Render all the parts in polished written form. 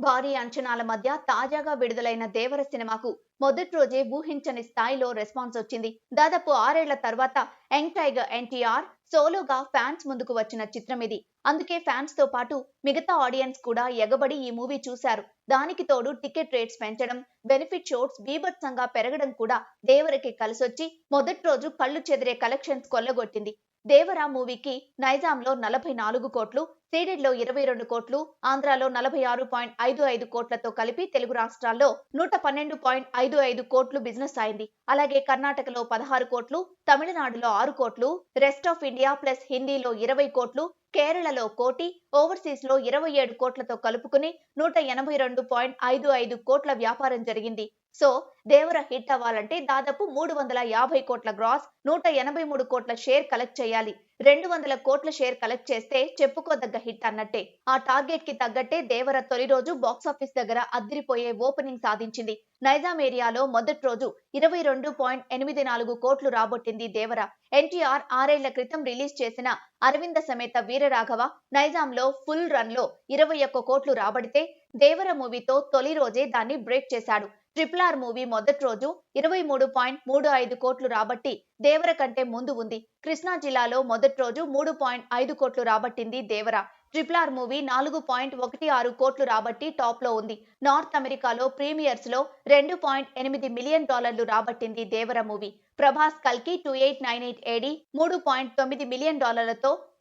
భారీ అంచనాల మధ్య తాజాగా విడుదలైన దేవర సినిమాకు మొదటి రోజే ఊహించని స్థాయిలో రెస్పాన్స్ వచ్చింది. దాదాపు 6 ఏళ్ల తర్వాత యంగ్ టైగర్ ఎన్టీఆర్ సోలోగా ఫ్యాన్స్ ముందుకు వచ్చిన చిత్రం ఇది. అందుకే ఫ్యాన్స్ తో పాటు మిగతా ఆడియన్స్ కూడా ఎగబడి ఈ మూవీ చూశారు. దానికి తోడు టికెట్ రేట్స్ పెంచడం, బెనిఫిట్ షోస్ బీభత్సంగా పెరగడం కూడా దేవరకి కలిసొచ్చి మొదటి రోజు కళ్ళు చెదిరే కలెక్షన్స్ కొల్లగొట్టింది. దేవర మూవీకి నైజాంలో 44 కోట్లు, సీడెడ్ లో 22 కోట్లు, ఆంధ్రాలో 46.55 కోట్లతో కలిపి తెలుగు రాష్ట్రాల్లో 112.55 కోట్లు బిజినెస్ అయింది. అలాగే కర్ణాటకలో 16 కోట్లు, తమిళనాడులో 6 కోట్లు, రెస్ట్ ఆఫ్ ఇండియా ప్లస్ హిందీలో 20 కోట్లు, కేరళలో 1 కోటి, ఓవర్సీస్ లో 27 కోట్లతో కలుపుకుని 182.55 కోట్ల వ్యాపారం జరిగింది. సో దేవర హిట్ అవ్వాలంటే దాదాపు 350 కోట్ల గ్రాస్, 183 కోట్ల షేర్ కలెక్ట్ చేయాలి. 200 కోట్ల షేర్ కలెక్ట్ చేస్తే చెప్పుకోదగ్గ హిట్ అన్నట్టే. ఆ టార్గెట్ కి తగ్గట్టే దేవర తొలి రోజు బాక్సాఫీస్ దగ్గర అద్దిరిపోయే ఓపెనింగ్ సాధించింది. నైజాం ఏరియాలో మొదటి రోజు 22.84 కోట్లు రాబట్టింది దేవర. ఎన్టీఆర్ 6 ఏళ్ల క్రితం రిలీజ్ చేసిన అరవింద సమేత వీరరాఘవ నైజాంలో ఫుల్ రన్ లో 21 కోట్లు రాబడితే దేవర మూవీతో తొలి రోజే దాన్ని బ్రేక్ చేశాడు. RRR మూవీ మొదటి రోజు 23.35 కోట్లు రాబట్టి దేవర కంటే ముందు ఉంది. కృష్ణా జిల్లాలో మొదటి రోజు 3.5 కోట్లు రాబట్టింది దేవర. RRR మూవీ 4.16 కోట్లు రాబట్టి టాప్ లో ఉంది. నార్త్ అమెరికాలో ప్రీమియర్స్ లో $2.8 మిలియన్ రాబట్టింది దేవర మూవీ. ప్రభాస్ కల్కి 2898 AD $3.9 మిలియన్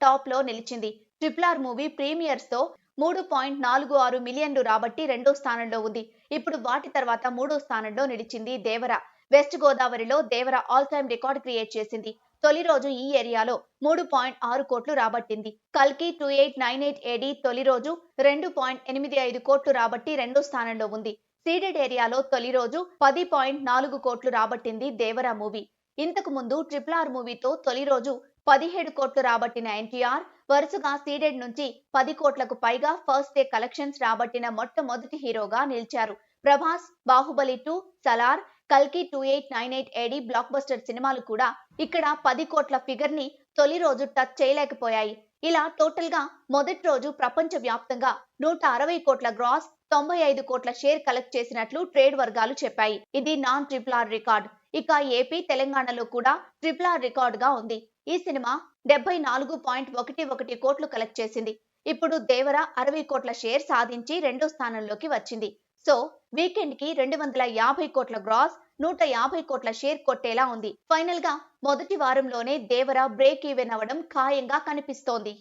టాప్ లో నిలిచింది. RRR మూవీ ప్రీమియర్స్ తో 3.46 మిలియన్ రాబట్టి రెండో స్థానంలో ఉంది. ఇప్పుడు వాటి తర్వాత మూడో స్థానంలో నిలిచింది దేవర. వెస్ట్ గోదావరిలో దేవర ఆల్ టైమ్ రికార్డ్ క్రియేట్ చేసింది. తొలి రోజు ఈ ఏరియాలో 3.6 కోట్లు రాబట్టింది. కల్కి 2898 AD తొలి రోజు 2.85 కోట్లు రాబట్టి రెండో స్థానంలో ఉంది. సీడెడ్ ఏరియాలో తొలి రోజు 10.4 కోట్లు రాబట్టింది దేవర మూవీ. ఇంతకు ముందు RRR మూవీతో తొలి రోజు 17 కోట్లు రాబట్టిన ఎన్టీఆర్ వరుసగా సీడెడ్ నుంచి 10 కోట్లకు పైగా ఫస్ట్ డే కలెక్షన్స్ రాబట్టిన మొట్టమొదటి హీరోగా నిలిచారు. ప్రభాస్ బాహుబలి 2, సలార్, కల్కి 2898 AD బ్లాక్ బస్టర్ సినిమాలు కూడా ఇక్కడ 10 కోట్ల ఫిగర్ ని తొలి రోజు టచ్ చేయలేకపోయాయి. ఇలా టోటల్ గా మొదటి రోజు ప్రపంచ వ్యాప్తంగా 160 కోట్ల గ్రాస్, 95 కోట్ల షేర్ కలెక్ట్ చేసినట్లు ట్రేడ్ వర్గాలు చెప్పాయి. ఇది నాన్ RRR రికార్డ్. ఇక ఏపీ, తెలంగాణలో కూడా RRR రికార్డ్ గా ఉంది. ఈ సినిమా 74.11 కోట్లు కలెక్ట్ చేసింది. ఇప్పుడు దేవర 60 కోట్ల షేర్ సాధించి రెండో స్థానంలోకి వచ్చింది. సో వీకెండ్ కి 250 కోట్ల గ్రాస్, 150 కోట్ల షేర్ కొట్టేలా ఉంది. ఫైనల్ గా మొదటి వారంలోనే దేవర బ్రేక్ ఈవెన్ అవ్వడం ఖాయంగా కనిపిస్తోంది.